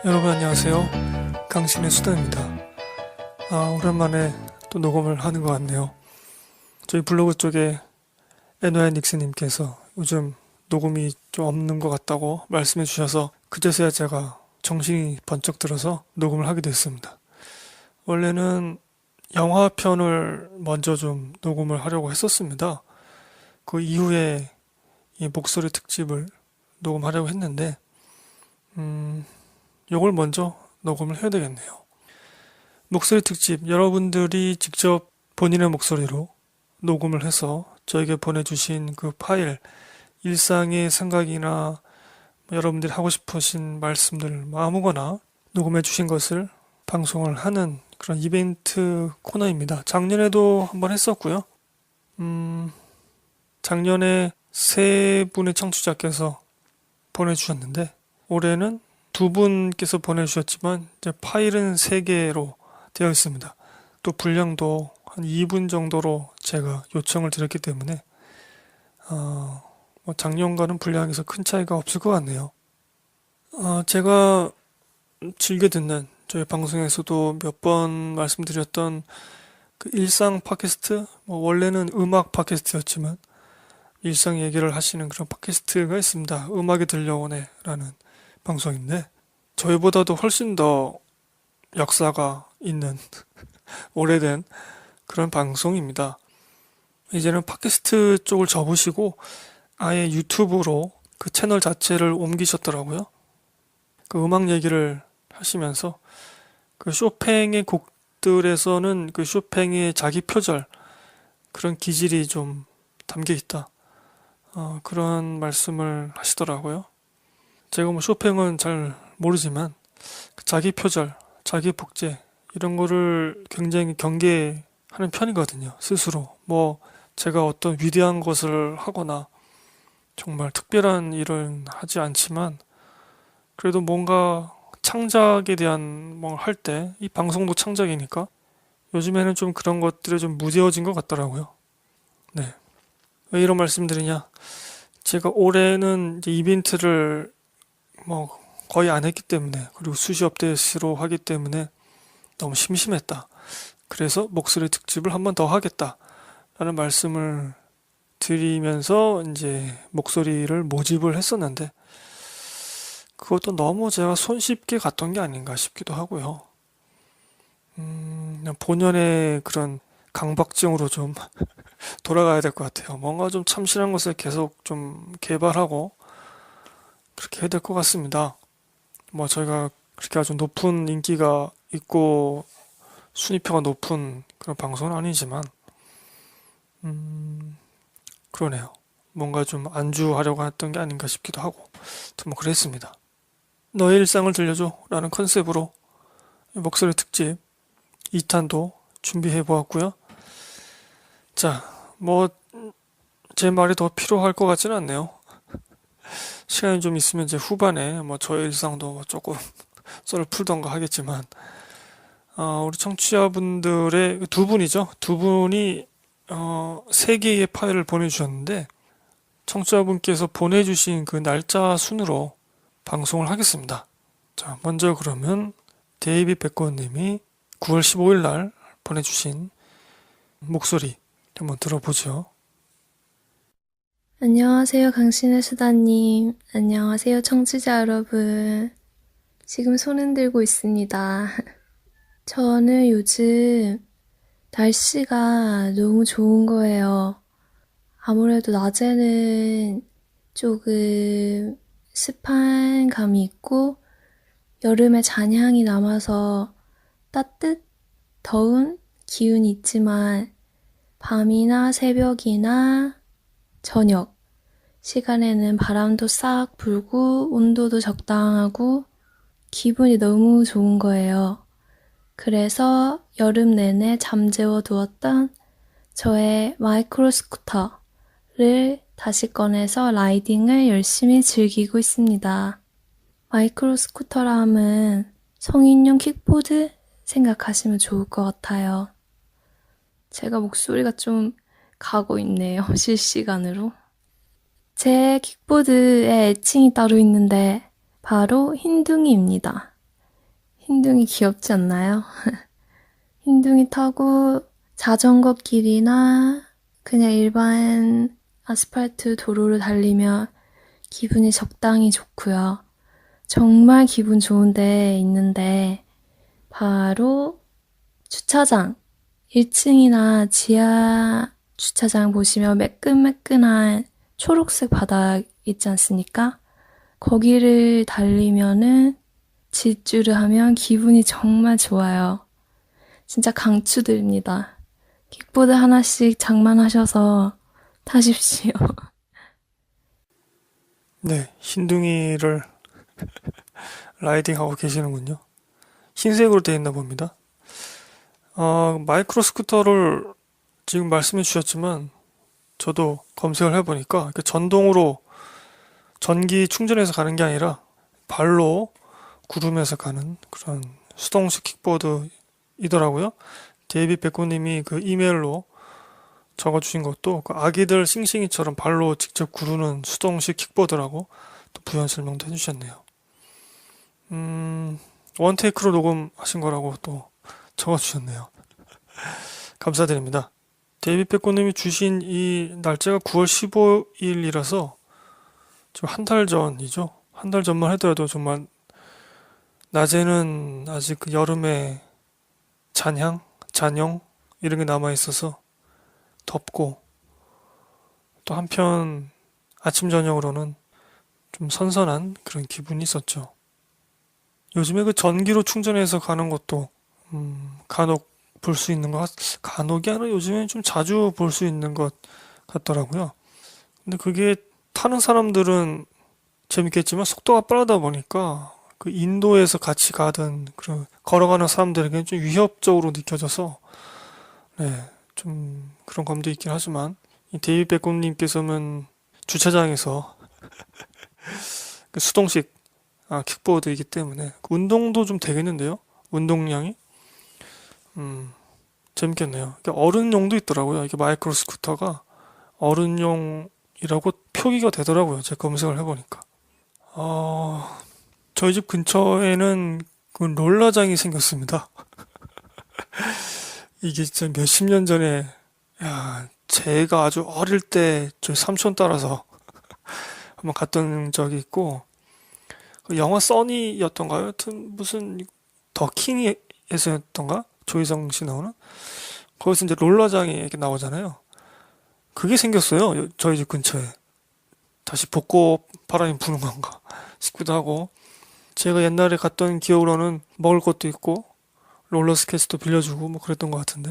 여러분 안녕하세요. 강신의 수다입니다. 오랜만에 또 녹음을 하는 것 같네요. 저희 블로그 쪽에 NY 닉스님께서 요즘 녹음이 좀 없는 것 같다고 말씀해 주셔서 그제서야 제가 정신이 번쩍 들어서 녹음을 하게 됐습니다. 원래는 영화편을 먼저 좀 녹음을 하려고 했었습니다. 그 이후에 이 목소리 특집을 녹음하려고 했는데 요걸 먼저 녹음을 해야 되겠네요. 목소리 특집, 여러분들이 직접 본인의 목소리로 녹음을 해서 저에게 보내주신 그 파일, 일상의 생각이나 여러분들이 하고 싶으신 말씀들 아무거나 녹음해 주신 것을 방송을 하는 그런 이벤트 코너입니다. 작년에도 한번 했었고요. 작년에 세 분의 청취자께서 보내주셨는데 올해는 두 분께서 보내주셨지만 이제 파일은 세 개로 되어 있습니다. 또 분량도 한 2분 정도로 제가 요청을 드렸기 때문에 작년과는 분량에서 큰 차이가 없을 것 같네요. 제가 즐겨 듣는 저희 방송에서도 몇 번 말씀드렸던 그 일상 팟캐스트, 원래는 음악 팟캐스트였지만 일상 얘기를 하시는 그런 팟캐스트가 있습니다. 음악이 들려오네 라는 방송인데 저희보다도 훨씬 더 역사가 있는 오래된 그런 방송입니다. 이제는 팟캐스트 쪽을 접으시고 아예 유튜브로 그 채널 자체를 옮기셨더라고요. 그 음악 얘기를 하시면서 그 쇼팽의 곡들에서는 그 쇼팽의 자기 표절 그런 기질이 좀 담겨 있다. 그런 말씀을 하시더라고요. 제가 쇼팽은 잘 모르지만 그 자기 표절, 자기 복제 이런 거를 굉장히 경계하는 편이거든요. 스스로. 제가 어떤 위대한 것을 하거나 정말 특별한 일은 하지 않지만 그래도 뭔가 창작에 대한 뭘 할 때 이 방송도 창작이니까 요즘에는 좀 그런 것들에 좀 무뎌진 것 같더라고요. 네. 왜 이런 말씀드리냐? 제가 올해는 이제 이벤트를 거의 안 했기 때문에 그리고 수시 업데이트로 하기 때문에 너무 심심했다. 그래서 목소리 특집을 한 번 더 하겠다 라는 말씀을 드리면서 이제 목소리를 모집을 했었는데 그것도 너무 제가 손쉽게 갔던 게 아닌가 싶기도 하고요. 그냥 본연의 그런 강박증으로 좀 돌아가야 될 것 같아요. 뭔가 좀 참신한 것을 계속 좀 개발하고 그렇게 해야 될 것 같습니다. 저희가 그렇게 아주 높은 인기가 있고 순위표가 높은 그런 방송은 아니지만 그러네요. 뭔가 좀 안주하려고 했던 게 아닌가 싶기도 하고 그랬습니다. 너의 일상을 들려줘 라는 컨셉으로 목소리 특집 2탄도 준비해 보았고요. 자, 제 말이 더 필요할 것 같지는 않네요. 시간이 좀 있으면 이제 후반에 저의 일상도 조금 썰을 풀던가 하겠지만 우리 청취자분들의 두 분이죠. 두 분이 세 개의 파일을 보내주셨는데 청취자분께서 보내주신 그 날짜 순으로 방송을 하겠습니다. 자, 먼저 그러면 데이비 백건님이 9월 15일 날 보내주신 목소리 한번 들어보죠. 안녕하세요, 강신의 수다님. 안녕하세요, 청취자 여러분. 지금 손 흔들고 있습니다. 저는 요즘 날씨가 너무 좋은 거예요. 아무래도 낮에는 조금 습한 감이 있고 여름의 잔향이 남아서 더운 기운이 있지만 밤이나 새벽이나 저녁 시간에는 바람도 싹 불고 온도도 적당하고 기분이 너무 좋은 거예요. 그래서 여름 내내 잠재워 두었던 저의 마이크로 스쿠터를 다시 꺼내서 라이딩을 열심히 즐기고 있습니다. 마이크로 스쿠터라 함은 성인용 킥보드 생각하시면 좋을 것 같아요. 제가 목소리가 좀 가고 있네요. 실시간으로. 제 킥보드에 애칭이 따로 있는데 바로 흰둥이입니다. 흰둥이 귀엽지 않나요? 흰둥이 타고 자전거 길이나 그냥 일반 아스팔트 도로를 달리면 기분이 적당히 좋고요. 정말 기분 좋은 데 있는데 바로 주차장 1층이나 지하 주차장 보시면 매끈매끈한 초록색 바닥 있지 않습니까? 거기를 달리면은 질주를 하면 기분이 정말 좋아요. 진짜 강추드립니다. 킥보드 하나씩 장만하셔서 타십시오. 네, 흰둥이를 라이딩하고 계시는군요. 흰색으로 되어 있나 봅니다. 마이크로 스쿠터를 지금 말씀해 주셨지만 저도 검색을 해보니까 이렇게 전동으로 전기 충전해서 가는 게 아니라 발로 구르면서 가는 그런 수동식 킥보드이더라고요. 데이비 백호님이 그 이메일로 적어주신 것도 그 아기들 싱싱이처럼 발로 직접 구르는 수동식 킥보드라고 또 부연 설명도 해주셨네요. 원테이크로 녹음하신 거라고 또 적어주셨네요. 감사드립니다. 데이비 백호님이 주신 이 날짜가 9월 15일이라서 지금 한 달 전이죠. 한 달 전만 하더라도 정말 낮에는 아직 그 여름의 잔향, 잔영 이런 게 남아 있어서 덥고 또 한편 아침 저녁으로는 좀 선선한 그런 기분이 있었죠. 요즘에 그 전기로 충전해서 가는 것도 간혹 볼 수 있는 간혹이 아니라 요즘엔 좀 자주 볼 수 있는 것 같더라고요. 근데 그게 타는 사람들은 재밌겠지만 속도가 빠르다 보니까 그 인도에서 같이 가던 그런 걸어가는 사람들에게는 좀 위협적으로 느껴져서 네, 좀 그런 감도 있긴 하지만 이 데이비 백곰님께서는 주차장에서 그 수동식 킥보드이기 때문에 그 운동도 좀 되겠는데요. 운동량이 재밌겠네요. 이게 어른용도 있더라고요. 이게 마이크로 스쿠터가 어른용이라고 표기가 되더라고요. 제가 검색을 해보니까. 저희 집 근처에는 그 롤러장이 생겼습니다. 이게 진짜 몇십 년 전에, 야, 제가 아주 어릴 때 저희 삼촌 따라서 한번 갔던 적이 있고, 그 영화 써니였던가요? 하여튼 무슨 더킹에서였던가? 조희성 씨 나오는? 거기서 이제 롤러장이 이렇게 나오잖아요. 그게 생겼어요. 저희 집 근처에. 다시 벚꽃 바람이 부는 건가 싶기도 하고. 제가 옛날에 갔던 기억으로는 먹을 것도 있고, 롤러 스케이트도 빌려주고 뭐 그랬던 것 같은데.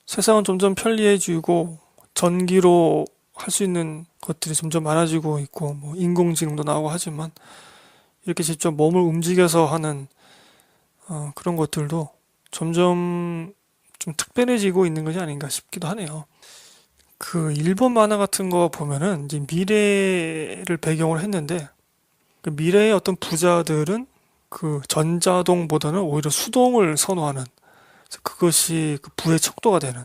세상은 점점 편리해지고, 전기로 할 수 있는 것들이 점점 많아지고 있고, 뭐 인공지능도 나오고 하지만, 이렇게 직접 몸을 움직여서 하는 그런 것들도 점점 좀 특별해지고 있는 것이 아닌가 싶기도 하네요. 그 일본 만화 같은 거 보면은 이제 미래를 배경으로 했는데 그 미래의 어떤 부자들은 그 전자동보다는 오히려 수동을 선호하는 그래서 그것이 그 부의 척도가 되는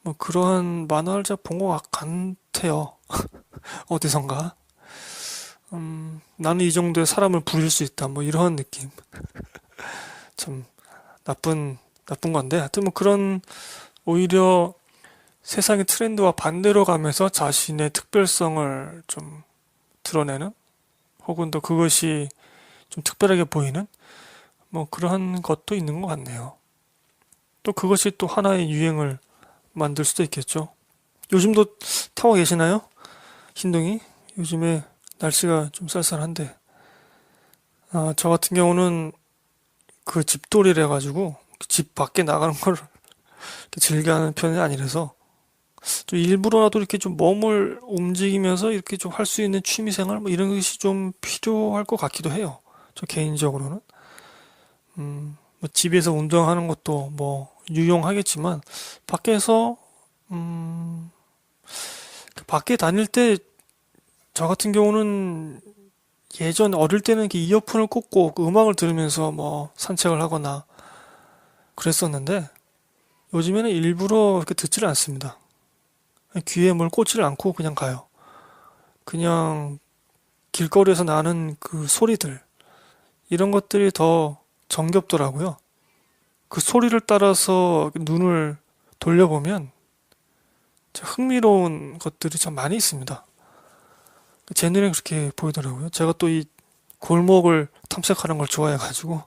뭐 그러한 만화를 제가 본 것 같아요. 어디선가. 나는 이 정도의 사람을 부릴 수 있다. 뭐 이런 느낌. 참 나쁜 건데 하여튼 뭐 그런 오히려 세상의 트렌드와 반대로 가면서 자신의 특별성을 좀 드러내는 혹은 또 그것이 좀 특별하게 보이는 뭐 그러한 것도 있는 것 같네요. 또 그것이 또 하나의 유행을 만들 수도 있겠죠. 요즘도 타고 계시나요? 흰둥이? 요즘에 날씨가 좀 쌀쌀한데 저 같은 경우는 그 집돌이를 해가지고 집 밖에 나가는 걸 이렇게 즐겨하는 편이 아니라서 좀 일부러라도 이렇게 좀 몸을 움직이면서 이렇게 좀 할 수 있는 취미생활 뭐 이런 것이 좀 필요할 것 같기도 해요. 저 개인적으로는 뭐 집에서 운동하는 것도 뭐 유용하겠지만 밖에서 그 밖에 다닐 때 저 같은 경우는 예전 어릴 때는 이렇게 이어폰을 꽂고 그 음악을 들으면서 뭐 산책을 하거나 그랬었는데 요즘에는 일부러 이렇게 듣지를 않습니다. 귀에 뭘 꽂지를 않고 그냥 가요. 그냥 길거리에서 나는 그 소리들, 이런 것들이 더 정겹더라고요. 그 소리를 따라서 눈을 돌려보면 참 흥미로운 것들이 참 많이 있습니다. 제 눈에 그렇게 보이더라고요. 제가 또 이 골목을 탐색하는 걸 좋아해가지고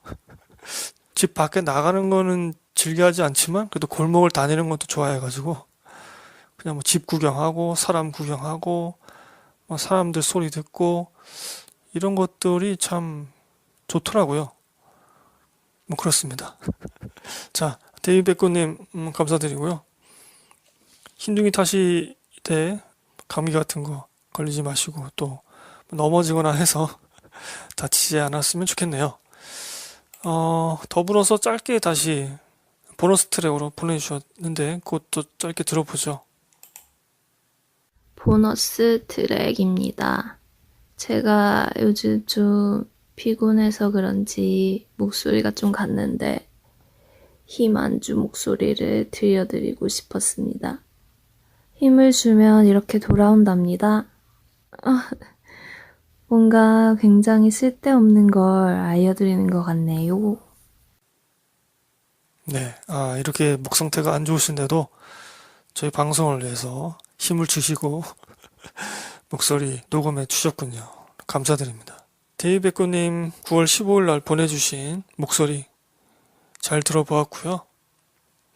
집 밖에 나가는 거는 즐겨하지 않지만 그래도 골목을 다니는 것도 좋아해가지고 그냥 뭐 집 구경하고 사람 구경하고 뭐 사람들 소리 듣고 이런 것들이 참 좋더라고요. 뭐 그렇습니다. 자, 데이비 백구님 감사드리고요. 흰둥이 타시 때 감기 같은 거 걸리지 마시고 또 넘어지거나 해서 다치지 않았으면 좋겠네요. 더불어서 짧게 다시 보너스 트랙으로 보내주셨는데 그것도 짧게 들어보죠. 보너스 트랙입니다. 제가 요즘 좀 피곤해서 그런지 목소리가 좀 갔는데 힘 안 주 목소리를 들려드리고 싶었습니다. 힘을 주면 이렇게 돌아온답니다. 뭔가 굉장히 쓸데없는 걸 알려드리는 것 같네요. 네, 이렇게 목 상태가 안 좋으신데도 저희 방송을 위해서 힘을 주시고 목소리 녹음해 주셨군요. 감사드립니다. 데이베꾸님 9월 15일 날 보내주신 목소리 잘 들어보았고요.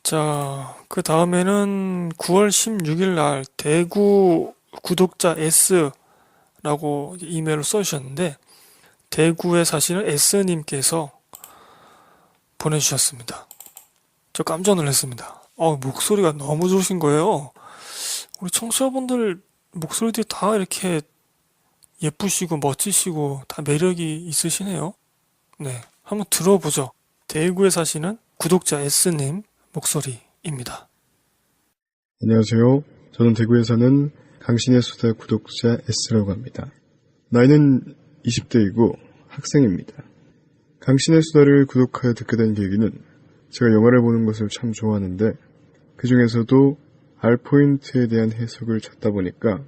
자, 그 다음에는 9월 16일 날 대구 구독자 S라고 이메일을 써주셨는데 대구에 사시는 S님께서 보내주셨습니다. 저 깜짝 놀랐습니다. 목소리가 너무 좋으신 거예요. 우리 청취자분들 목소리들이 다 이렇게 예쁘시고 멋지시고 다 매력이 있으시네요. 네, 한번 들어보죠. 대구에 사시는 구독자 S님 목소리입니다. 안녕하세요. 저는 대구에 사는 강신의 수다 구독자 S라고 합니다. 나이는 20대이고 학생입니다. 강신의 수다를 구독하여 듣게 된 계기는 제가 영화를 보는 것을 참 좋아하는데 그 중에서도 R포인트에 대한 해석을 찾다 보니까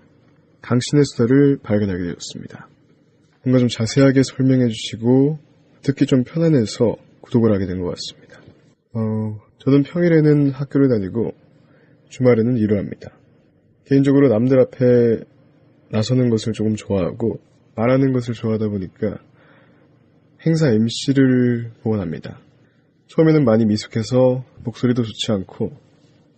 강신의 수다를 발견하게 되었습니다. 뭔가 좀 자세하게 설명해 주시고 듣기 좀 편안해서 구독을 하게 된 것 같습니다. 저는 평일에는 학교를 다니고 주말에는 일을 합니다. 개인적으로 남들 앞에 나서는 것을 조금 좋아하고 말하는 것을 좋아하다 보니까 행사 MC를 원합니다. 처음에는 많이 미숙해서 목소리도 좋지 않고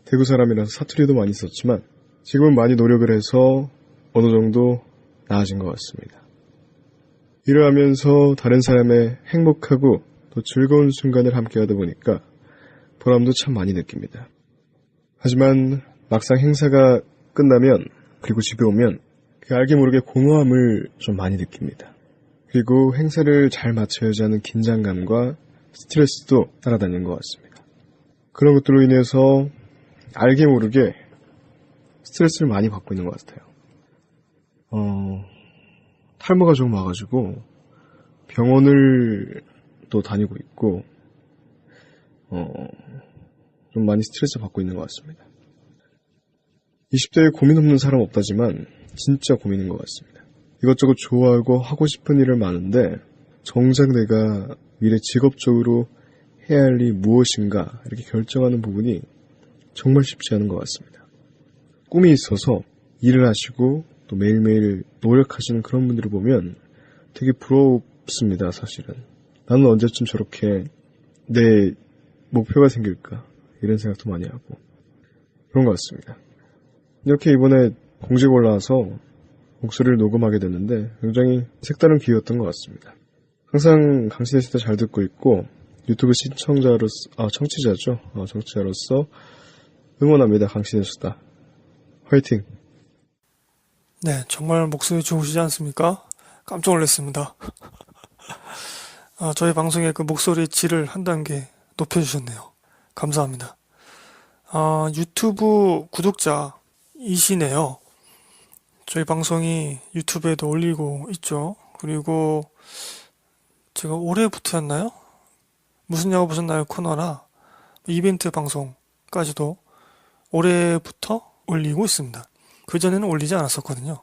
대구 사람이라서 사투리도 많이 썼지만 지금은 많이 노력을 해서 어느 정도 나아진 것 같습니다. 일을 하면서 다른 사람의 행복하고 또 즐거운 순간을 함께 하다 보니까 보람도 참 많이 느낍니다. 하지만 막상 행사가 끝나면 그리고 집에 오면 그 알게 모르게 공허함을 좀 많이 느낍니다. 그리고 행사를 잘 마쳐야지 하는 긴장감과 스트레스도 따라다니는 것 같습니다. 그런 것들로 인해서 알게 모르게 스트레스를 많이 받고 있는 것 같아요. 탈모가 좀 와가지고 병원을 또 다니고 있고 좀 많이 스트레스 받고 있는 것 같습니다. 20대에 고민 없는 사람 없다지만 진짜 고민인 것 같습니다. 이것저것 좋아하고 하고 싶은 일을 많은데 정작 내가 미래 직업적으로 해야 할 일이 무엇인가 이렇게 결정하는 부분이 정말 쉽지 않은 것 같습니다. 꿈이 있어서 일을 하시고 또 매일매일 노력하시는 그런 분들을 보면 되게 부럽습니다, 사실은. 나는 언제쯤 저렇게 내 목표가 생길까 이런 생각도 많이 하고 그런 것 같습니다. 이렇게 이번에 공지가 올라와서 목소리를 녹음하게 됐는데 굉장히 색다른 기회였던 것 같습니다. 항상 강신의 수다 잘 듣고 있고 유튜브 청취자죠. 청취자로서 응원합니다. 강신의 수다. 화이팅! 네, 정말 목소리 좋으시지 않습니까? 깜짝 놀랐습니다. 저희 방송의 그 목소리 질을 한 단계 높여주셨네요. 감사합니다. 유튜브 구독자이시네요. 저희 방송이 유튜브에도 올리고 있죠. 그리고 제가 올해부터였나요? 무슨 영화 보셨나요? 코너나 이벤트 방송까지도 올해부터 올리고 있습니다. 그전에는 올리지 않았었거든요.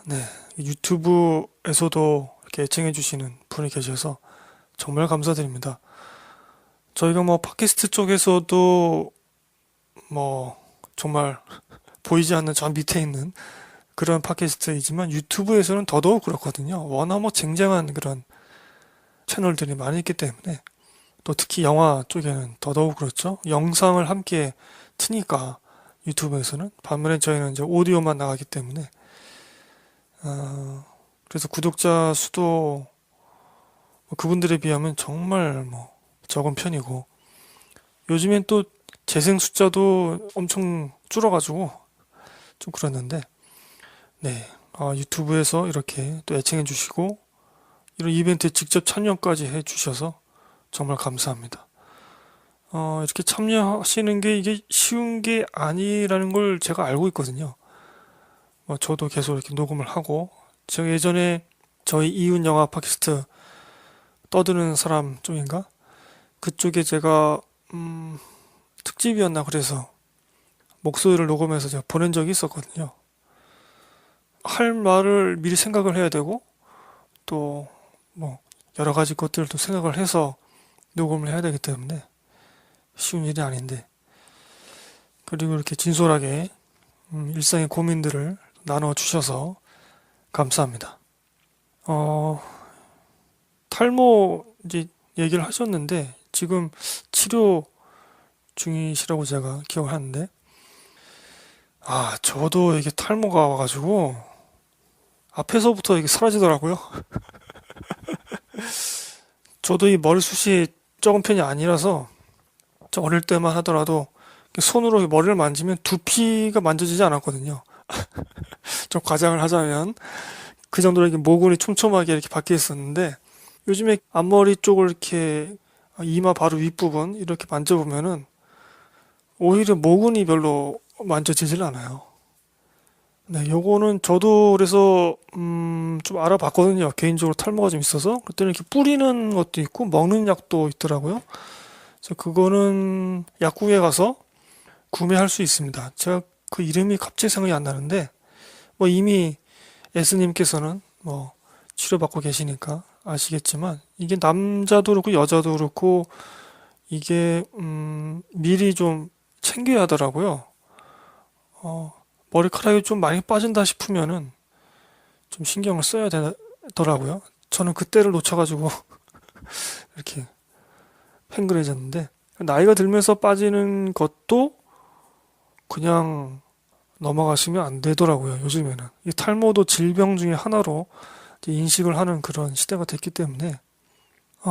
네. 유튜브에서도 이렇게 애청해주시는 분이 계셔서 정말 감사드립니다. 저희가 뭐 팟캐스트 쪽에서도 뭐 정말 보이지 않는 저 밑에 있는 그런 팟캐스트이지만 유튜브에서는 더더욱 그렇거든요. 워낙 뭐 쟁쟁한 그런 채널들이 많이 있기 때문에 또 특히 영화 쪽에는 더더욱 그렇죠. 영상을 함께 트니까 유튜브에서는 반면에 저희는 이제 오디오만 나가기 때문에 그래서 구독자 수도 그분들에 비하면 정말 뭐 적은 편이고 요즘엔 또 재생 숫자도 엄청 줄어가지고 좀 그랬는데 네 유튜브에서 이렇게 또 애청해 주시고 이런 이벤트에 직접 참여까지 해 주셔서 정말 감사합니다. 이렇게 참여하시는 게 이게 쉬운 게 아니라는 걸 제가 알고 있거든요. 저도 계속 이렇게 녹음을 하고 제가 예전에 저희 이웃 영화 팟캐스트 떠드는 사람 쪽인가? 그쪽에 제가 특집이었나 그래서 목소리를 녹음해서 제가 보낸 적이 있었거든요. 할 말을 미리 생각을 해야 되고 또 뭐 여러 가지 것들도 생각을 해서 녹음을 해야 되기 때문에 쉬운 일이 아닌데 그리고 이렇게 진솔하게 일상의 고민들을 나눠주셔서 감사합니다. 탈모 이제 얘기를 하셨는데 지금 치료 중이시라고 제가 기억을 하는데 저도 이게 탈모가 와가지고 앞에서부터 이게 사라지더라고요. 저도 이 머리숱이 적은 편이 아니라서 저 어릴 때만 하더라도 손으로 머리를 만지면 두피가 만져지지 않았거든요. 좀 과장을 하자면 그 정도로 이렇게 모근이 촘촘하게 이렇게 박혀 있었는데 요즘에 앞머리 쪽을 이렇게 이마 바로 윗부분 이렇게 만져보면은 오히려 모근이 별로 만져지질 않아요. 네, 요거는 저도 그래서 좀 알아봤거든요. 개인적으로 탈모가 좀 있어서 그때는 이렇게 뿌리는 것도 있고 먹는 약도 있더라고요. 그래서 그거는 약국에 가서 구매할 수 있습니다. 제가 그 이름이 갑자기 생각이 안 나는데 뭐 이미 S님께서는 뭐 치료받고 계시니까 아시겠지만 이게 남자도 그렇고 여자도 그렇고 이게 미리 좀 챙겨야 하더라고요. 머리카락이 좀 많이 빠진다 싶으면은 좀 신경을 써야 되더라고요. 저는 그때를 놓쳐가지고 이렇게 팽그레졌는데 나이가 들면서 빠지는 것도 그냥 넘어가시면 안 되더라고요. 요즘에는 이 탈모도 질병 중에 하나로 이제 인식을 하는 그런 시대가 됐기 때문에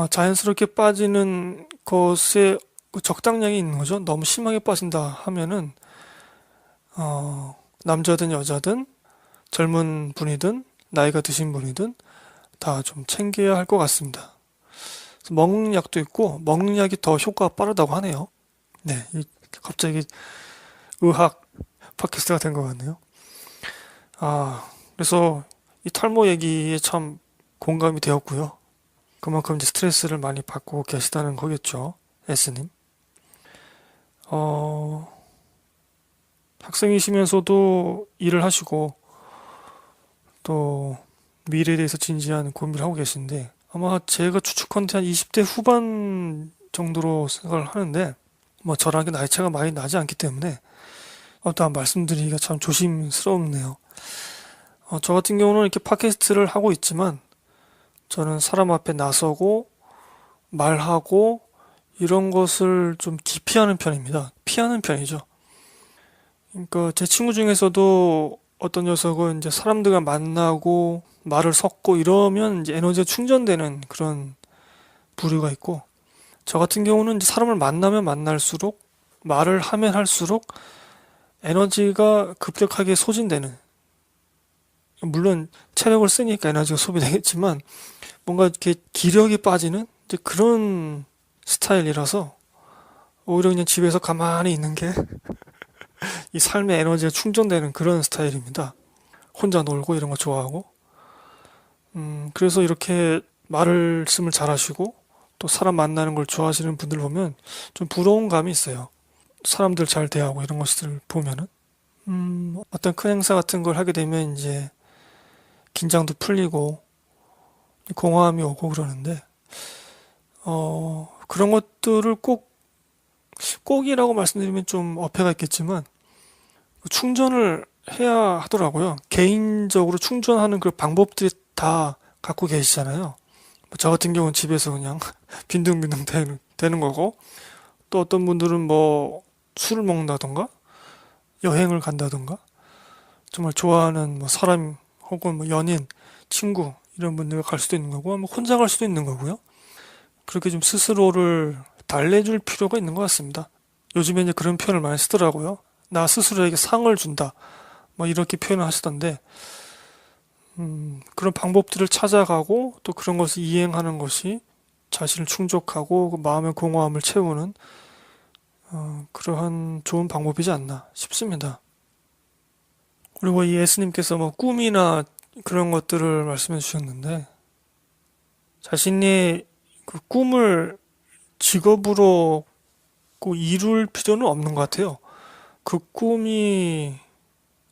자연스럽게 빠지는 것에 적당량이 있는 거죠. 너무 심하게 빠진다 하면은 남자든 여자든 젊은 분이든 나이가 드신 분이든 다 좀 챙겨야 할 것 같습니다. 그래서 먹는 약도 있고 먹는 약이 더 효과가 빠르다고 하네요. 네, 갑자기 의학 팟캐스트가 된 것 같네요. 그래서 이 탈모 얘기에 참 공감이 되었고요. 그만큼 이제 스트레스를 많이 받고 계시다는 거겠죠, S님. 학생이시면서도 일을 하시고 또 미래에 대해서 진지한 고민을 하고 계신데 아마 제가 추측한 한 20대 후반 정도로 생각을 하는데 뭐 저랑 이렇게 나이 차가 많이 나지 않기 때문에 어떠한 말씀드리기가 참 조심스럽네요. 저 같은 경우는 이렇게 팟캐스트를 하고 있지만 저는 사람 앞에 나서고 말하고 이런 것을 좀 기피하는 편입니다. 피하는 편이죠. 그러니까 제 친구 중에서도 어떤 녀석은 이제 사람들과 만나고 말을 섞고 이러면 이제 에너지가 충전되는 그런 부류가 있고 저 같은 경우는 이제 사람을 만나면 만날수록 말을 하면 할수록 에너지가 급격하게 소진되는 물론 체력을 쓰니까 에너지가 소비되겠지만 뭔가 이렇게 기력이 빠지는 이제 그런 스타일이라서 오히려 그냥 집에서 가만히 있는 게 이 삶의 에너지가 충전되는 그런 스타일입니다. 혼자 놀고 이런 거 좋아하고 그래서 이렇게 말씀을 잘하시고 또 사람 만나는 걸 좋아하시는 분들 보면 좀 부러운 감이 있어요. 사람들 잘 대하고 이런 것들 보면은 어떤 큰 행사 같은 걸 하게 되면 이제 긴장도 풀리고 공허함이 오고 그러는데, 그런 것들을 꼭이라고 말씀드리면 좀 어폐가 있겠지만, 충전을 해야 하더라고요. 개인적으로 충전하는 그 방법들이 다 갖고 계시잖아요. 저 같은 경우는 집에서 그냥 빈둥빈둥 되는 거고, 또 어떤 분들은 뭐 술을 먹는다던가, 여행을 간다던가, 정말 좋아하는 뭐 사람 혹은 뭐 연인, 친구 이런 분들과 갈 수도 있는 거고, 뭐 혼자 갈 수도 있는 거고요. 그렇게 좀 스스로를 달래줄 필요가 있는 것 같습니다. 요즘에 이제 그런 표현을 많이 쓰더라고요. 나 스스로에게 상을 준다. 뭐 이렇게 표현을 하시던데, 그런 방법들을 찾아가고 또 그런 것을 이행하는 것이 자신을 충족하고 그 마음의 공허함을 채우는 그러한 좋은 방법이지 않나 싶습니다. 그리고 이 예수님께서 뭐 꿈이나 그런 것들을 말씀해 주셨는데 자신이 그 꿈을 직업으로 꼭 이룰 필요는 없는 것 같아요. 그 꿈이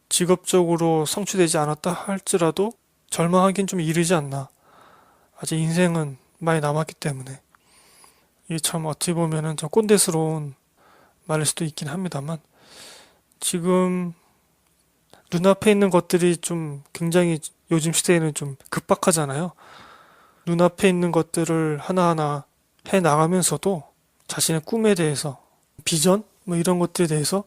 직업적으로 성취되지 않았다 할지라도 절망하기엔 좀 이르지 않나. 아직 인생은 많이 남았기 때문에. 이게 참 어찌 보면은 좀 꼰대스러운 말일 수도 있긴 합니다만 지금 눈앞에 있는 것들이 좀 굉장히 요즘 시대에는 좀 급박하잖아요. 눈앞에 있는 것들을 하나하나 해 나가면서도 자신의 꿈에 대해서 비전 뭐 이런 것들에 대해서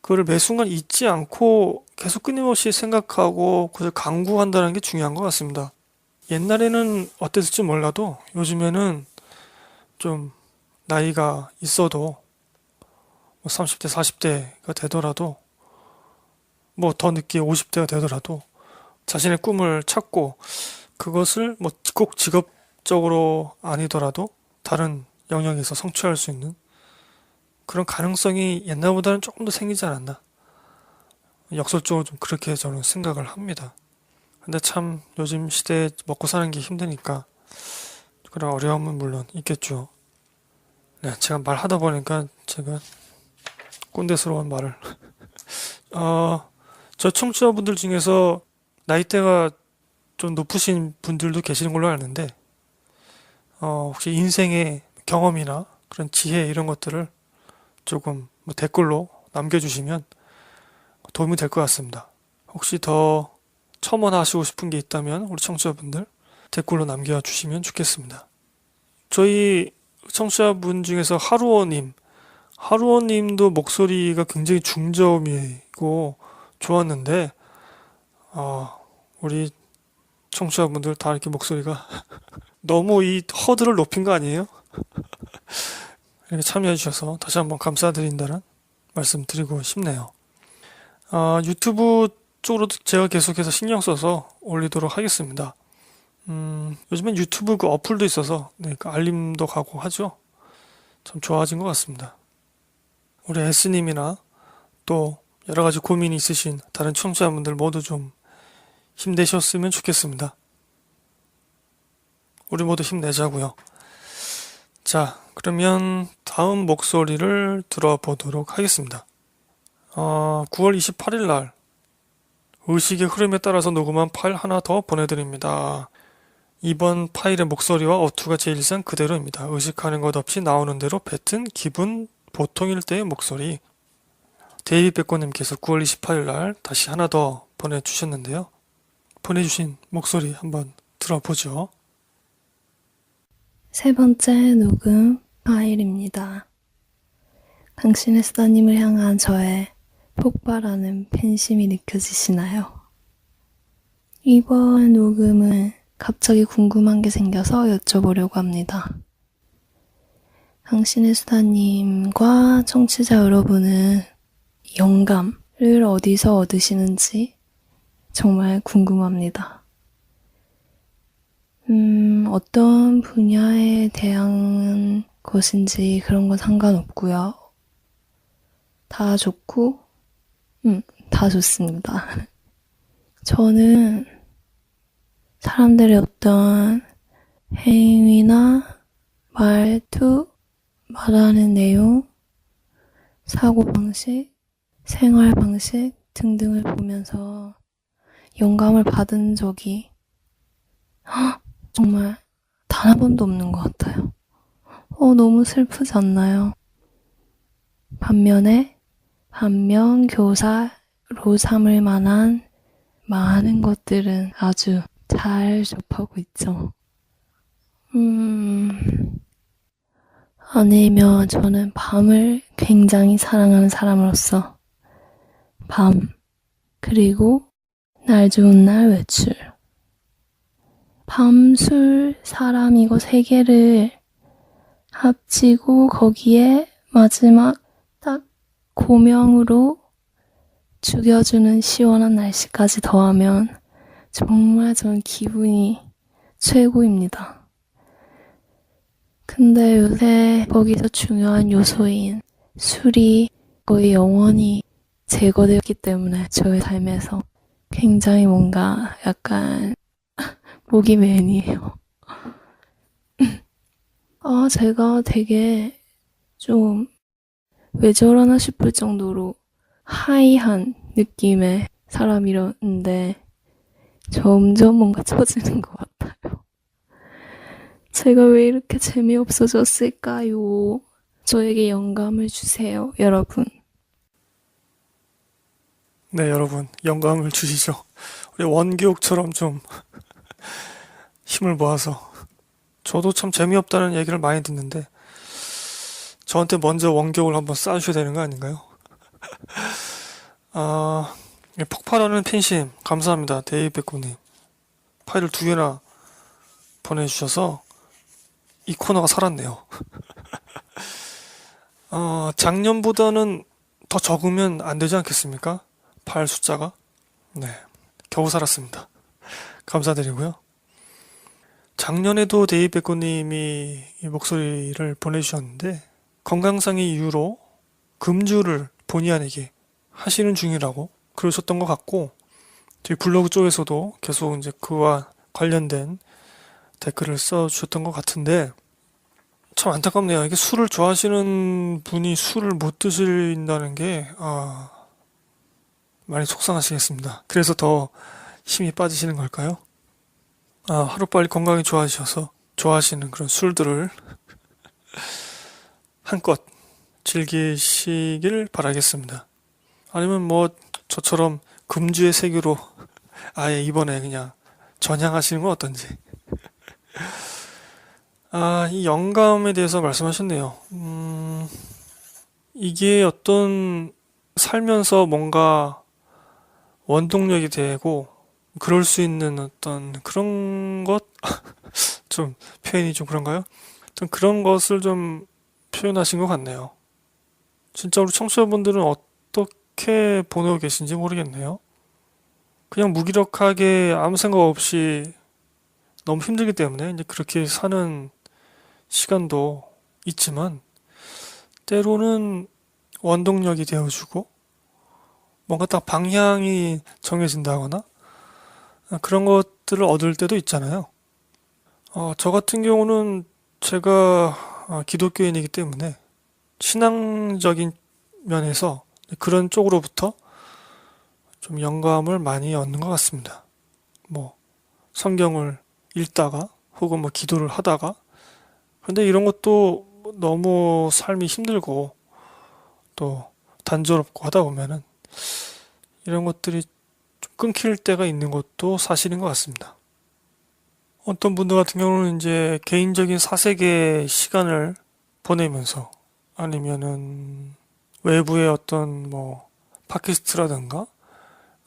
그거를 매 순간 잊지 않고 계속 끊임없이 생각하고 그걸 강구한다는 게 중요한 것 같습니다. 옛날에는 어땠을지 몰라도 요즘에는 좀 나이가 있어도 뭐 30대, 40대가 되더라도 뭐 더 늦게 50대가 되더라도 자신의 꿈을 찾고 그것을 뭐 꼭 직업적으로 아니더라도 다른 영역에서 성취할 수 있는 그런 가능성이 옛날보다는 조금 더 생기지 않았나. 역설적으로 좀 그렇게 저는 생각을 합니다. 근데 참 요즘 시대에 먹고 사는 게 힘드니까 그런 어려움은 물론 있겠죠. 네, 제가 말하다 보니까 제가 꼰대스러운 말을 저 청취자분들 중에서 나이대가 좀 높으신 분들도 계시는 걸로 아는데 혹시 인생의 경험이나 그런 지혜 이런 것들을 조금 뭐 댓글로 남겨주시면 도움이 될 것 같습니다. 혹시 더 첨언하시고 싶은 게 있다면 우리 청취자분들 댓글로 남겨주시면 좋겠습니다. 저희 청취자분 중에서 하루원님도 목소리가 굉장히 중저음이고 좋았는데 우리 청취자분들 다 이렇게 목소리가 너무 이 허들을 높인 거 아니에요? 이렇게 참여해 주셔서 다시 한번 감사드린다는 말씀 드리고 싶네요. 유튜브 쪽으로도 제가 계속해서 신경 써서 올리도록 하겠습니다. 요즘엔 유튜브 그 어플도 있어서 네, 그 알림도 가고 하죠. 참 좋아진 것 같습니다. 우리 S님이나 또 여러 가지 고민이 있으신 다른 청취자분들 모두 좀 힘내셨으면 좋겠습니다. 우리 모두 힘내자고요. 자, 그러면 다음 목소리를 들어보도록 하겠습니다. 9월 28일 날 의식의 흐름에 따라서 녹음한 파일 하나 더 보내드립니다. 이번 파일의 목소리와 어투가 제 일상 그대로입니다. 의식하는 것 없이 나오는 대로 뱉은 기분 보통일 때의 목소리. 데이비 백고님께서 9월 28일 날 다시 하나 더 보내주셨는데요. 보내주신 목소리 한번 들어보죠. 세 번째 녹음 파일입니다. 당신의 수다님을 향한 저의 폭발하는 팬심이 느껴지시나요? 이번 녹음은 갑자기 궁금한 게 생겨서 여쭤보려고 합니다. 당신의 수다님과 청취자 여러분은 영감을 어디서 얻으시는지 정말 궁금합니다. 어떤 분야에 대한 것인지 그런 건 상관없고요. 다 좋고, 다 좋습니다. 저는 사람들의 어떤 행위나 말투, 말하는 내용, 사고방식, 생활방식 등등을 보면서 영감을 받은 적이 정말 단 한 번도 없는 것 같아요. 너무 슬프지 않나요? 반면 교사로 삼을 만한 많은 것들은 아주 잘 접하고 있죠. 아니면 저는 밤을 굉장히 사랑하는 사람으로서 밤, 그리고 날 좋은 날 외출. 밤술 사람이고 세 개를 합치고 거기에 마지막 딱 고명으로 죽여주는 시원한 날씨까지 더하면 정말 저는 기분이 최고입니다. 근데 요새 거기서 중요한 요소인 술이 거의 영원히 제거되었기 때문에 저의 삶에서 굉장히 뭔가 약간 목이 맨이에요. 제가 되게 좀 왜 저러나 싶을 정도로 하이한 느낌의 사람이었는데 점점 뭔가 처지는 것 같아요. 제가 왜 이렇게 재미없어졌을까요? 저에게 영감을 주세요, 여러분. 네, 여러분, 영감을 주시죠. 우리 원기옥처럼 좀 힘을 모아서. 저도 참 재미없다는 얘기를 많이 듣는데, 저한테 먼저 원기옥을 한번 쏴주셔야 되는 거 아닌가요? 폭발하는 팬심, 감사합니다. 데이백구님. 파일을 2개나 보내주셔서, 이 코너가 살았네요. 작년보다는 더 적으면 안 되지 않겠습니까? 파일 숫자가. 네, 겨우 살았습니다. 감사드리고요. 작년에도 데이백구님이 이 목소리를 보내주셨는데, 건강상의 이유로 금주를 본의 아니게 하시는 중이라고 그러셨던 것 같고, 저희 블로그 쪽에서도 계속 이제 그와 관련된 댓글을 써주셨던 것 같은데, 참 안타깝네요. 이게 술을 좋아하시는 분이 술을 못 드신다는 게, 많이 속상하시겠습니다. 그래서 더 힘이 빠지시는 걸까요? 하루빨리 건강이 좋아지셔서 좋아하시는 그런 술들을 한껏 즐기시길 바라겠습니다. 아니면 뭐 저처럼 금주의 세계로 아예 이번에 그냥 전향하시는 건 어떤지. 이 영감에 대해서 말씀하셨네요. 이게 어떤 살면서 뭔가 원동력이 되고 그럴 수 있는 어떤 그런 것? 좀 표현이 좀 그런가요? 좀 그런 것을 좀 표현하신 것 같네요. 진짜 우리 청취자분들은 어떻게 보내고 계신지 모르겠네요. 그냥 무기력하게 아무 생각 없이 너무 힘들기 때문에 이제 그렇게 사는 시간도 있지만 때로는 원동력이 되어주고 뭔가 딱 방향이 정해진다거나 그런 것들을 얻을 때도 있잖아요. 저 같은 경우는 제가 기독교인이기 때문에 신앙적인 면에서 그런 쪽으로부터 좀 영감을 많이 얻는 것 같습니다. 뭐 성경을 읽다가 혹은 뭐 기도를 하다가 근데 이런 것도 너무 삶이 힘들고 또 단조롭고 하다 보면은 이런 것들이 좀 끊길 때가 있는 것도 사실인 것 같습니다. 어떤 분들 같은 경우는 이제 개인적인 사색의 시간을 보내면서 아니면은 외부의 어떤 뭐 팟캐스트라든가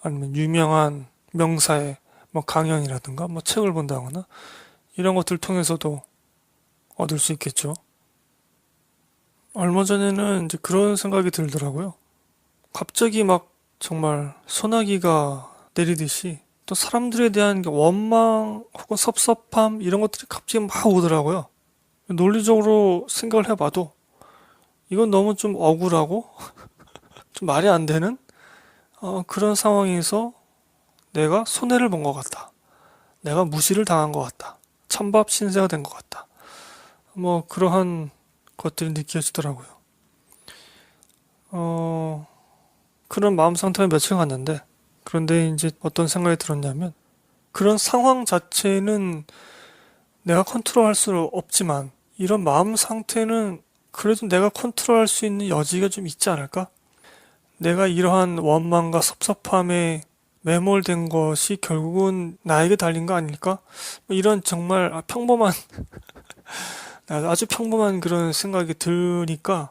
아니면 유명한 명사의 뭐 강연이라든가 뭐 책을 본다거나 이런 것들을 통해서도 얻을 수 있겠죠. 얼마 전에는 이제 그런 생각이 들더라고요. 갑자기 막 정말 소나기가 내리듯이 또 사람들에 대한 원망 혹은 섭섭함 이런 것들이 갑자기 막 오더라고요. 논리적으로 생각을 해봐도 이건 너무 좀 억울하고 좀 말이 안 되는 그런 상황에서 내가 손해를 본 것 같다. 내가 무시를 당한 것 같다. 찬밥 신세가 된 것 같다. 뭐 그러한 것들이 느껴지더라고요. 그런 마음 상태가 며칠 갔는데 그런데 이제 어떤 생각이 들었냐면 그런 상황 자체는 내가 컨트롤할 수 없지만 이런 마음 상태는 그래도 내가 컨트롤할 수 있는 여지가 좀 있지 않을까? 내가 이러한 원망과 섭섭함에 매몰된 것이 결국은 나에게 달린 거 아닐까? 뭐 이런 정말 평범한 아주 평범한 그런 생각이 드니까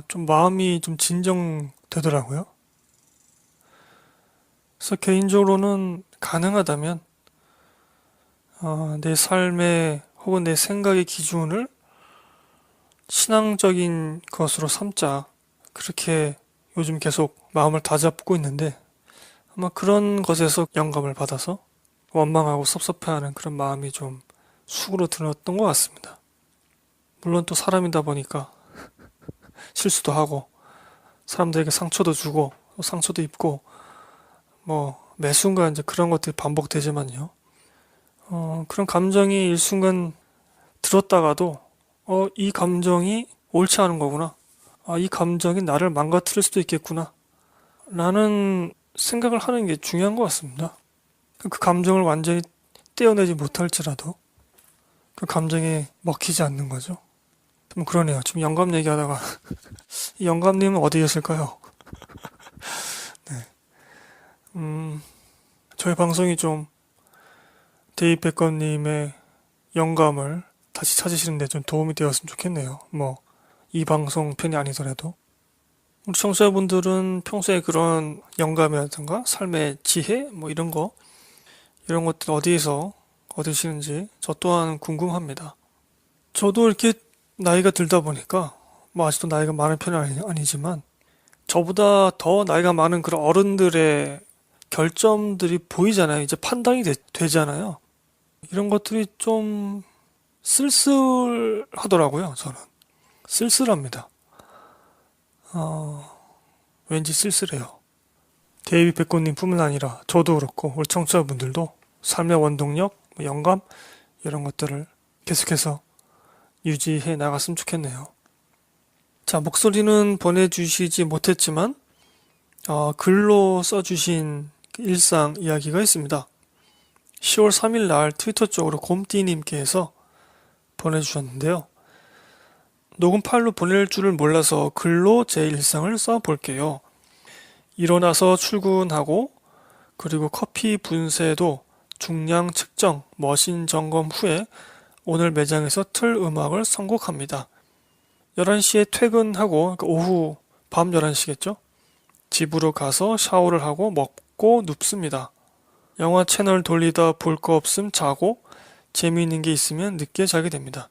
좀 마음이 좀 진정되더라고요. 그래서 개인적으로는 가능하다면 내 삶의 혹은 내 생각의 기준을 신앙적인 것으로 삼자. 그렇게 요즘 계속 마음을 다잡고 있는데 아마 그런 것에서 영감을 받아서 원망하고 섭섭해하는 그런 마음이 좀 수그러 들었던 것 같습니다. 물론 또 사람이다 보니까 실수도 하고 사람들에게 상처도 주고 상처도 입고 뭐 매 순간 이제 그런 것들이 반복되지만요. 그런 감정이 일순간 들었다가도 이 감정이 옳지 않은 거구나. 이 감정이 나를 망가뜨릴 수도 있겠구나. 라는 생각을 하는 게 중요한 것 같습니다. 그 감정을 완전히 떼어내지 못할지라도 그 감정에 먹히지 않는 거죠. 좀 그러네요. 지금 영감 얘기하다가 이 영감님은 어디 계실까요? 네. 저희 방송이 좀 데이비 베컨님의 영감을 다시 찾으시는데 좀 도움이 되었으면 좋겠네요. 뭐 이 방송 편이 아니더라도 우리 청취자분들은 평소에 그런 영감이라든가 삶의 지혜 뭐 이런 것들 어디에서 얻으시는지 저 또한 궁금합니다. 저도 이렇게 나이가 들다 보니까 뭐 아직도 나이가 많은 편은 아니지만 저보다 더 나이가 많은 그런 어른들의 결점들이 보이잖아요. 이제 판단이 되잖아요. 이런 것들이 좀 쓸쓸하더라고요. 저는 쓸쓸합니다. 왠지 쓸쓸해요. 데이비 백고님뿐만 아니라 저도 그렇고 우리 청취자분들도 삶의 원동력, 뭐 영감 이런 것들을 계속해서 유지해 나갔으면 좋겠네요. 자, 목소리는 보내주시지 못했지만 글로 써주신 일상 이야기가 있습니다. 10월 3일 날 트위터 쪽으로 곰띠님께서 보내주셨는데요. 녹음 파일로 보낼 줄을 몰라서 글로 제 일상을 써볼게요. 일어나서 출근하고 그리고 커피 분쇄도 중량 측정, 머신 점검 후에 오늘 매장에서 틀 음악을 선곡합니다. 11시에 퇴근하고 오후 밤 11시겠죠? 집으로 가서 샤워를 하고 먹고 눕습니다. 영화 채널 돌리다 볼 거 없음 자고 재미있는 게 있으면 늦게 자게 됩니다.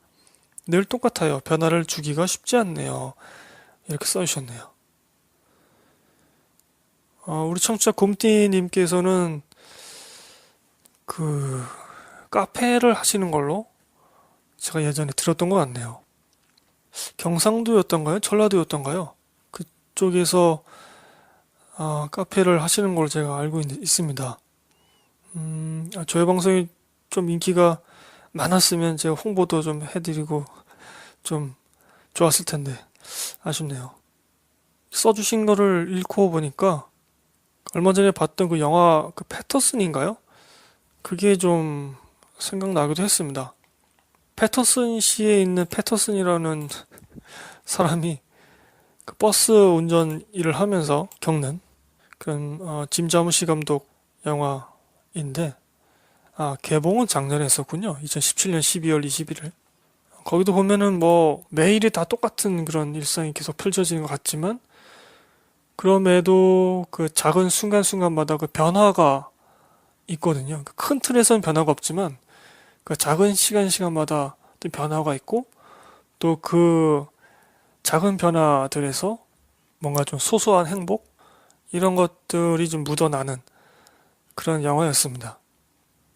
늘 똑같아요. 변화를 주기가 쉽지 않네요. 이렇게 써주셨네요. 우리 청취자 곰띠님께서는 그 카페를 하시는 걸로 제가 예전에 들었던 것 같네요. 경상도였던가요? 전라도였던가요? 그쪽에서 카페를 하시는 걸로 제가 알고 있습니다. 저희 방송이 좀 인기가 많았으면 제가 홍보도 좀 해드리고 좀 좋았을 텐데 아쉽네요. 써주신 거를 읽고 보니까 얼마 전에 봤던 그 영화 그 패터슨인가요? 그게 좀 생각나기도 했습니다. 패터슨 시에 있는 패터슨이라는 사람이 그 버스 운전 일을 하면서 겪는 그런 짐 자무시 감독 영화인데 개봉은 작년에 했었군요. 2017년 12월 21일. 거기도 보면은 뭐 매일이 다 똑같은 그런 일상이 계속 펼쳐지는 것 같지만 그럼에도 그 작은 순간순간마다 그 변화가 있거든요. 큰 틀에서는 변화가 없지만 그 작은 시간마다 또 변화가 있고 또 그 작은 변화들에서 뭔가 좀 소소한 행복 이런 것들이 좀 묻어나는 그런 영화였습니다.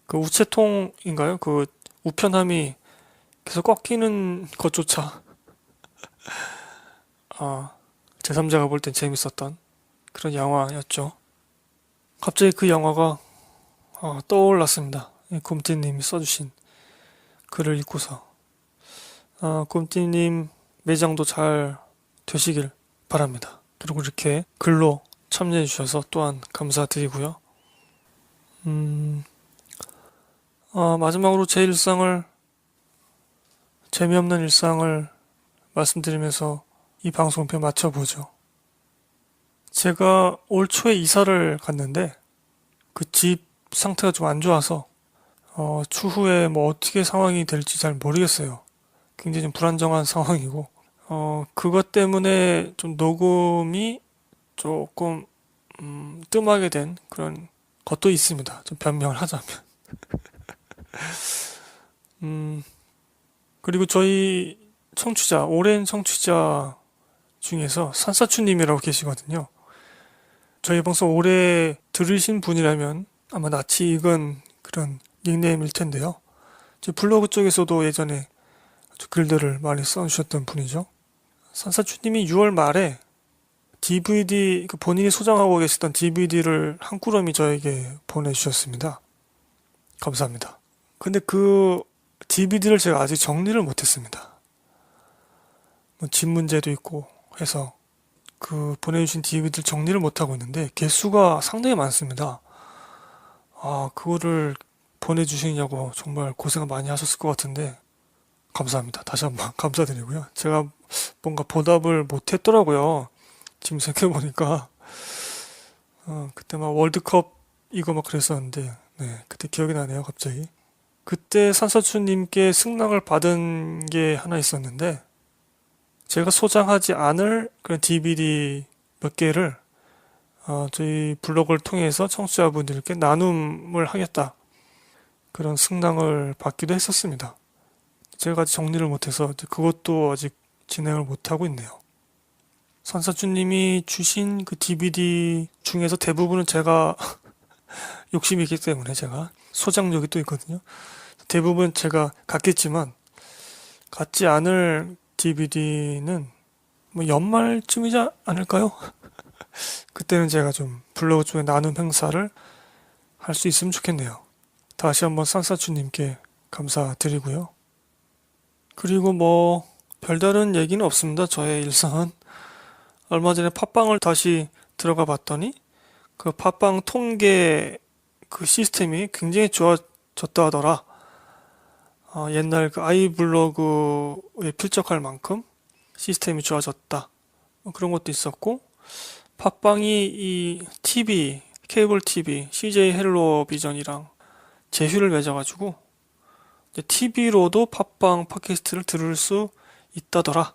그 우체통인가요? 그 우편함이 계속 꺾이는 것조차 제3자가 볼 땐 재밌었던 그런 영화였죠. 갑자기 그 영화가 떠올랐습니다. 곰띠님이 써주신 글을 읽고서 곰띠님 매장도 잘 되시길 바랍니다. 그리고 이렇게 글로 참여해 주셔서 또한 감사드리고요. 마지막으로 제 일상을, 재미없는 일상을 말씀드리면서 이 방송편 마쳐보죠. 제가 올 초에 이사를 갔는데 그 집 상태가 좀 안 좋아서 추후에 뭐 어떻게 상황이 될지 잘 모르겠어요. 굉장히 좀 불안정한 상황이고 그것 때문에 좀 녹음이 조금 뜸하게 된 그런 것도 있습니다. 좀 변명을 하자면. 그리고 저희 청취자, 오랜 청취자 중에서 산사추님이라고 계시거든요. 저희 방송 오래 들으신 분이라면 아마 낯이 익은 그런 닉네임일 텐데요. 제 블로그 쪽에서도 예전에 아주 글들을 많이 써주셨던 분이죠. 산사추님이 6월 말에 DVD, 본인이 소장하고 계시던 DVD를 한 꾸러미 저에게 보내주셨습니다. 감사합니다. 근데 그 DVD를 제가 아직 정리를 못했습니다. 뭐 집 문제도 있고 해서 그 보내주신 DVD를 정리를 못하고 있는데 개수가 상당히 많습니다. 그거를 보내주시냐고 정말 고생을 많이 하셨을 것 같은데 감사합니다. 다시 한번 감사드리고요. 제가 뭔가 보답을 못했더라고요. 지금 생각해보니까 그때 막 월드컵 이거 막 그랬었는데 네, 그때 기억이 나네요. 갑자기. 그때 산사추님께 승낙을 받은 게 하나 있었는데 제가 소장하지 않을 그런 DVD 몇 개를 저희 블로그를 통해서 청취자분들께 나눔을 하겠다. 그런 승낙을 받기도 했었습니다. 제가 아직 정리를 못해서 그것도 아직 진행을 못하고 있네요. 산사주님이 주신 그 DVD 중에서 대부분은 제가 욕심이 있기 때문에 제가 소장력이 또 있거든요. 대부분 제가 갖겠지만 갖지 않을 DVD는 뭐 연말쯤이지 않을까요? 그때는 제가 좀 블로그 쪽에 나눔 행사를 할 수 있으면 좋겠네요. 다시 한번 산사추님께 감사드리고요. 그리고 뭐 별다른 얘기는 없습니다. 저의 일상은 얼마 전에 팟빵을 다시 들어가 봤더니 그 팟빵 통계 그 시스템이 굉장히 좋아졌다 하더라. 옛날 그 아이블로그에 필적할 만큼 시스템이 좋아졌다. 뭐 그런 것도 있었고 팟빵이 이 TV, 케이블 TV, CJ 헬로비전이랑 제휴를 맺어가지고 TV로도 팟빵 팟캐스트를 들을 수 있다더라.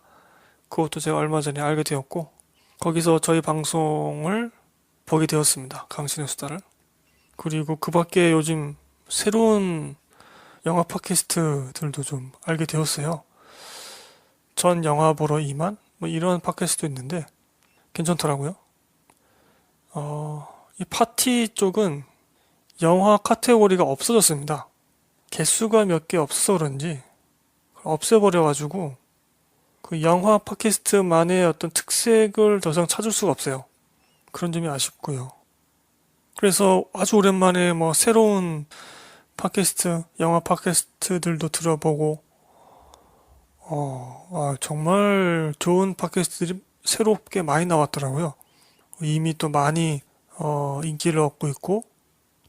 그것도 제가 얼마 전에 알게 되었고 거기서 저희 방송을 보게 되었습니다. 강신의 수다를. 그리고 그 밖에 요즘 새로운 영화 팟캐스트들도 좀 알게 되었어요. 전 영화 보러 이만? 뭐 이런 팟캐스트도 있는데 괜찮더라고요. 이 파티 쪽은 영화 카테고리가 없어졌습니다. 개수가 몇 개 없어서 그런지 없애버려가지고 그 영화 팟캐스트만의 어떤 특색을 더 이상 찾을 수가 없어요. 그런 점이 아쉽고요. 그래서 아주 오랜만에 뭐 새로운 팟캐스트, 영화 팟캐스트들도 들어보고 정말 좋은 팟캐스트들이 새롭게 많이 나왔더라고요. 이미 또 많이 인기를 얻고 있고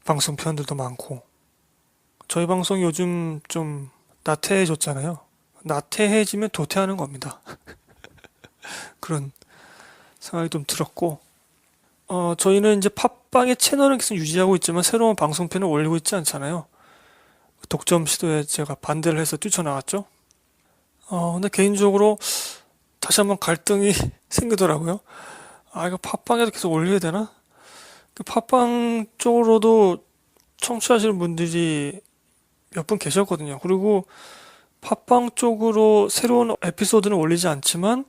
방송 편들도 많고 저희 방송이 요즘 좀 나태해졌잖아요. 나태해지면 도태하는 겁니다. 그런 생각이 좀 들었고 저희는 이제 팟빵의 채널은 계속 유지하고 있지만 새로운 방송편을 올리고 있지 않잖아요. 독점 시도에 제가 반대를 해서 뛰쳐나왔죠. 근데 개인적으로 다시 한번 갈등이 생기더라고요. 이거 팟빵에도 계속 올려야 되나? 그 팟빵 쪽으로도 청취하시는 분들이 몇 분 계셨거든요. 그리고 팟빵 쪽으로 새로운 에피소드는 올리지 않지만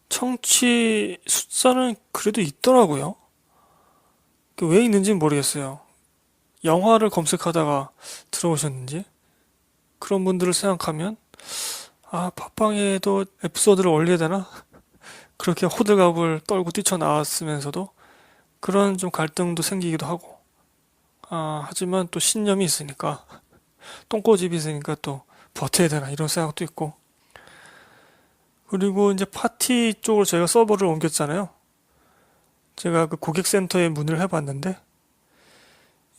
청취 숫자는 그래도 있더라고요. 왜 있는지는 모르겠어요. 영화를 검색하다가 들어오셨는지 그런 분들을 생각하면 팟빵에도 에피소드를 올려야 되나? 그렇게 호들갑을 떨고 뛰쳐나왔으면서도 그런 좀 갈등도 생기기도 하고 하지만 또 신념이 있으니까 똥꼬집이 있으니까 또 버텨야 되나 이런 생각도 있고 그리고 이제 파티 쪽으로 저희가 서버를 옮겼잖아요. 제가 그 고객센터에 문의를 해봤는데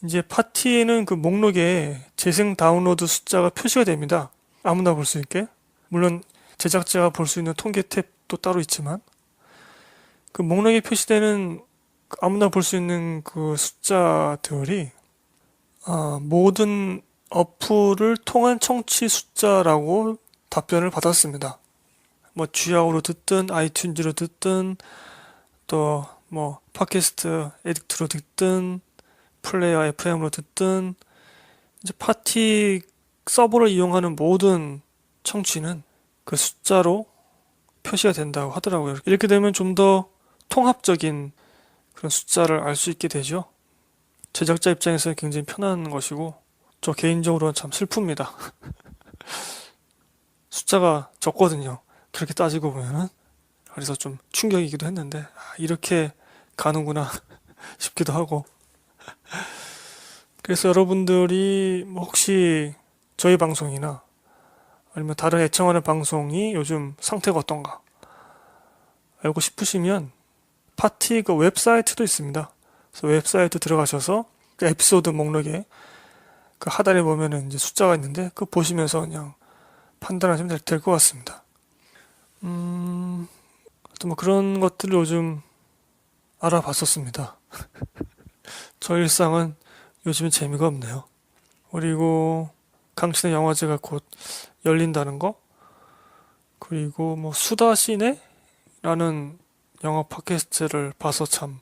이제 파티에는 그 목록에 재생 다운로드 숫자가 표시가 됩니다. 아무나 볼 수 있게. 물론 제작자가 볼 수 있는 통계 탭도 따로 있지만 그 목록에 표시되는 아무나 볼 수 있는 그 숫자들이 모든 어플을 통한 청취 숫자라고 답변을 받았습니다. 뭐 쥐약으로 듣든 아이튠즈로 듣든 또 뭐 팟캐스트 에딕트로 듣든 플레이어 FM으로 듣든 이제 파티 서버를 이용하는 모든 청취는 그 숫자로 표시가 된다고 하더라고요. 이렇게 되면 좀 더 통합적인 그런 숫자를 알 수 있게 되죠. 제작자 입장에서는 굉장히 편한 것이고 저 개인적으로는 참 슬픕니다. 숫자가 적거든요. 그렇게 따지고 보면은. 그래서 좀 충격이기도 했는데 이렇게 가는구나 싶기도 하고. 그래서 여러분들이 뭐 혹시 저희 방송이나 아니면 다른 애청하는 방송이 요즘 상태가 어떤가 알고 싶으시면 파티 그 웹사이트도 있습니다. 그래서 웹사이트 들어가셔서 그 에피소드 목록에 그 하단에 보면은 이제 숫자가 있는데 그거 보시면서 그냥 판단하시면 될 것 같습니다. 또 뭐 그런 것들을 요즘 알아봤었습니다. 저 일상은 요즘은 재미가 없네요. 그리고 강신의 영화제가 곧 열린다는 거, 그리고 뭐 수다시네라는 영화 팟캐스트를 봐서 참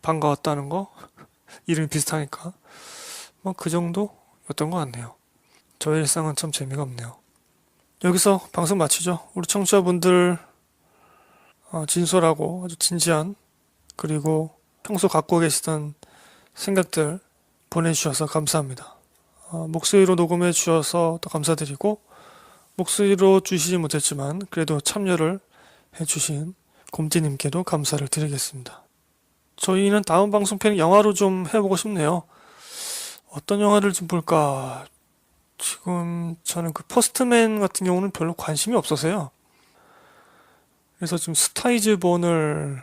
반가웠다는 거, 이름이 비슷하니까 뭐 그 정도였던 것 같네요. 저의 일상은 참 재미가 없네요. 여기서 방송 마치죠. 우리 청취자분들 진솔하고 아주 진지한 그리고 평소 갖고 계시던 생각들 보내주셔서 감사합니다. 목소리로 녹음해 주셔서 더 감사드리고 목소리로 주시지 못했지만 그래도 참여를 해주신 곰띠님께도 감사를 드리겠습니다. 저희는 다음 방송편은 영화로 좀 해보고 싶네요. 어떤 영화를 좀 볼까? 지금 저는 그 퍼스트맨 같은 경우는 별로 관심이 없어서요. 그래서 지금 스타이즈본을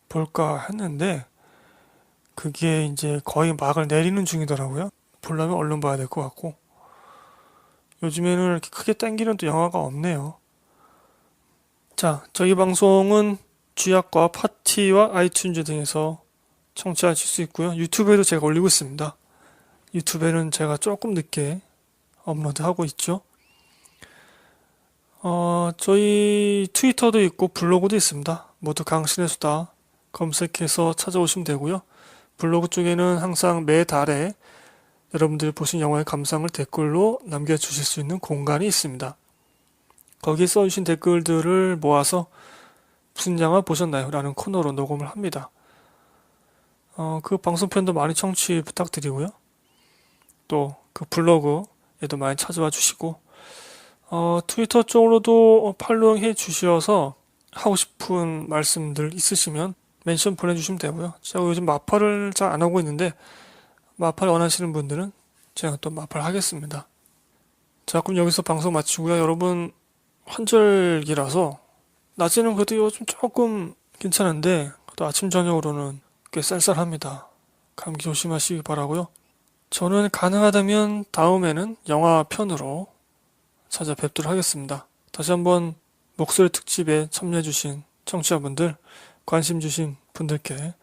볼까 했는데 그게 이제 거의 막을 내리는 중이더라고요. 보려면 얼른 봐야 될 것 같고 요즘에는 이렇게 크게 땡기는 또 영화가 없네요. 자, 저희 방송은 쥐약과 파티와 아이튠즈 등에서 청취하실 수 있고요. 유튜브에도 제가 올리고 있습니다. 유튜브에는 제가 조금 늦게 업로드하고 있죠. 저희 트위터도 있고 블로그도 있습니다. 모두 강신의 수다 검색해서 찾아오시면 되고요. 블로그 쪽에는 항상 매달에 여러분들이 보신 영화의 감상을 댓글로 남겨주실 수 있는 공간이 있습니다. 거기에 써주신 댓글들을 모아서 무슨 영화 보셨나요? 라는 코너로 녹음을 합니다. 그 방송편도 많이 청취 부탁드리고요. 또 그 블로그에도 많이 찾아와 주시고 트위터 쪽으로도 팔로우 해 주셔서 하고 싶은 말씀들 있으시면 멘션 보내주시면 되고요. 제가 요즘 마팔을 잘 안 하고 있는데 마팔 원하시는 분들은 제가 또 마팔 하겠습니다. 자, 그럼 여기서 방송 마치고요. 여러분 환절기라서 낮에는 그래도 요즘 조금 괜찮은데 또 아침 저녁으로는 꽤 쌀쌀합니다. 감기 조심하시기 바라고요. 저는 가능하다면 다음에는 영화 편으로 찾아뵙도록 하겠습니다. 다시 한번 목소리 특집에 참여해주신 청취자분들, 관심 주신 분들께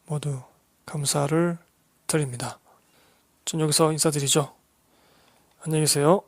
모두 감사를 드립니다. 전 여기서 인사드리죠. 안녕히 계세요.